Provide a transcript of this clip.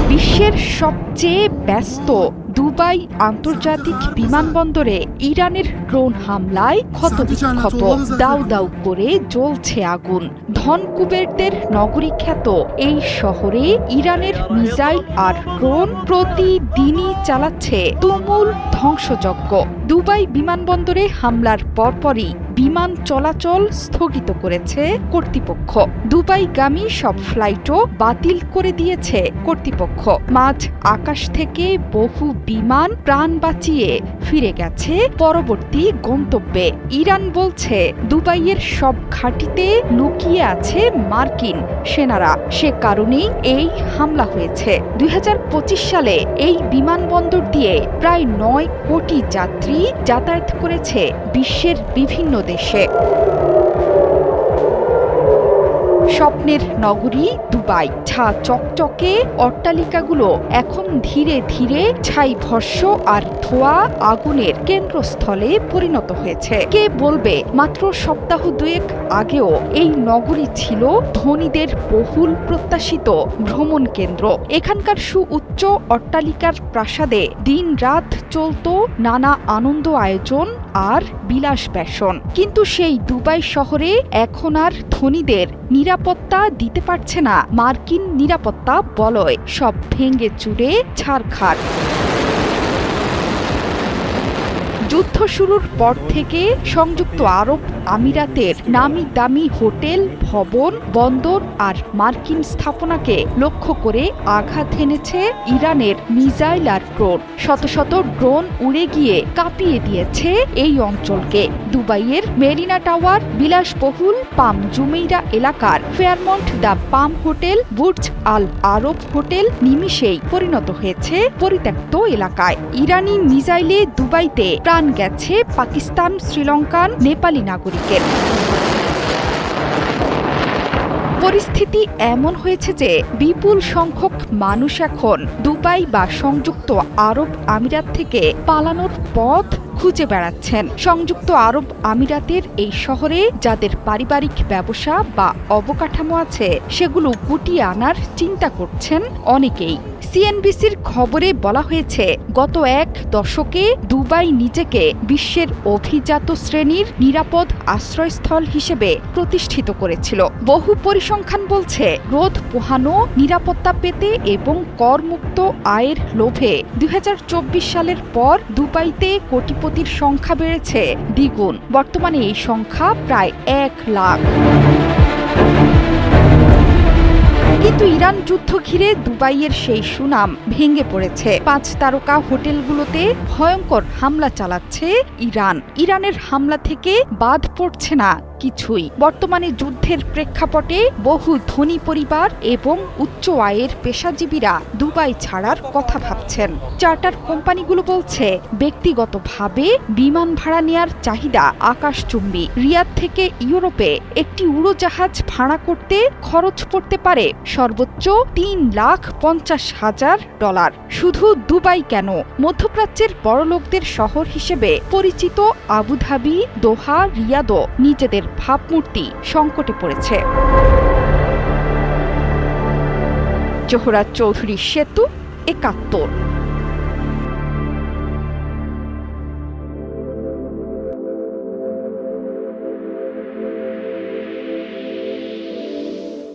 বিশ্বের সবচেয়ে ব্যস্ত দুবাই আন্তর্জাতিক বিমানবন্দরে ইরানের ড্রোন হামলায় ক্ষতবিক্ষত, দাউ দাউ করে জ্বলছে আগুন। ধনকুবেরদের নগরী খ্যাত এই শহরে ইরানের মিসাইল আর ড্রোন প্রতিদিনই চালাচ্ছে তুমুল ধ্বংসযজ্ঞ। দুবাই বিমানবন্দরে হামলার পরপরই বিমান চলাচল স্থগিত করেছে কর্তৃপক্ষ। দুবাইগামী সব ফ্লাইটও বাতিল করে দিয়েছে কর্তৃপক্ষ। মাঝ আকাশ থেকে বহু বিমান প্রাণ বাঁচিয়ে ফিরে গেছে পরবর্তী গন্তব্যে। ইরান বলছে দুবাইয়ের সব ঘাঁটিতে লুকিয়ে আছে মার্কিন সেনারা, সে কারণেই এই হামলা হয়েছে। ২০২৫ সালে এই বিমানবন্দর দিয়ে প্রায় ৯ কোটি যাত্রী যাতায়াত করেছে বিশ্বের বিভিন্ন দেশে। স্বপ্নের নগরী দুবাই, ছা চকচকে অট্টালিকাগুলো এখন ধীরে ধীরে ছাই ভস্য আর ধোঁয়া আগুনের কেন্দ্রস্থলে পরিণত হয়েছে। কে বলবে মাত্র সপ্তাহ দুয়েক আগেও এই নগরী ছিল ধনীদের বহুল প্রত্যাশিত ভ্রমণ কেন্দ্র। এখানকার সুউচ্চ অট্টালিকার প্রাসাদে দিন রাত চলত নানা আনন্দ আয়োজন আর বিলাস ব্যাসন। কিন্তু সেই দুবাই শহরে এখন আর ধনীদের নিরাপত্তা দিতে পারছে না মার্কিন নিরাপত্তা বলয়। সব ভেঙে চুরে ছারখার। যুদ্ধ শুরুর পর থেকে সংযুক্ত আরব আমিরাতের নামি দামি হোটেল, ভবন, বন্দর আর মার্কিন স্থাপনাকে লক্ষ্য করে আঘাত হেনেছে ইরানের মিসাইল আর ড্রোন। শত শত ড্রোন উড়ে গিয়ে কাঁপিয়ে দিয়েছে এই অঞ্চলকে। দুবাইয়ের মেরিনা টাওয়ার, বিলাসবহুল পাম জুমেইরা এলাকার Fairmont the palm hotel, Burj Al Arab hotel নিমিষেই পরিণত হয়েছে পরিত্যক্ত এলাকায়। ইরানি মিসাইলে দুবাইতে প্রাণ গেছে পাকিস্তান, শ্রীলঙ্কান, নেপালি নাগরিকের। পরিস্থিতি এমন হয়েছে যে বিপুল সংখ্যক মানুষ এখন দুবাই বা সংযুক্ত আরব আমিরাত থেকে পালানোর পথ খুঁজে বেড়াচ্ছেন। সংযুক্ত আরব আমিরাতের এই শহরে যাদের পারিবারিক ব্যবসা বা অবকাঠামো আছে, সেগুলো গুটিয়ে আনার চিন্তা করছেন অনেকেই। সিএনবিসির খবরে বলা হয়েছে, গত এক দশকে দুবাই নিজেকে বিশ্বের অভিজাত শ্রেণীর নিরাপদ আশ্রয়স্থল হিসেবে প্রতিষ্ঠিত করেছিল। বহু পরিসংখ্যান বলছে, রোদ পোহানো নিরাপত্তা পেতে এবং করমুক্ত আয়ের লোভে ২০২৪ সালের পর দুবাইতে কোটিপতির সংখ্যা বেড়েছে দ্বিগুণ। বর্তমানে এই সংখ্যা প্রায় ১ লাখ। কিন্তু ইরান যুদ্ধ ঘিরে দুবাইয়ের সেই সুনাম ভেঙে পড়েছে। ৫ তারকা হোটেলগুলোতে ভয়ঙ্কর হামলা চালাচ্ছে ইরান। ইরানের হামলা থেকে বাদ পড়ছে না কিছুই। বর্তমানে যুদ্ধের প্রেক্ষাপটে বহু ধনী পরিবার এবং উচ্চ আয়ের পেশাজীবীরা দুবাই ছাড়ার কথা ভাবছেন। চার্টার কোম্পানিগুলো বলছে, ব্যক্তিগতভাবে বিমান ভাড়া নেয়ার চাহিদা আকাশচুম্বী। রিয়াদ থেকে ইউরোপে একটি উড়োজাহাজ ভাড়া করতে খরচ পড়তে পারে সর্বোচ্চ $3,50,000। শুধু দুবাই কেন, মধ্যপ্রাচ্যের বড়লোকদের শহর হিসেবে পরিচিত আবুধাবি, দোহা, রিয়াদও নিজেদের ভাবমূর্তি সংকটে পড়েছে। জোহরা চৌধুরী সেতু, ৭১।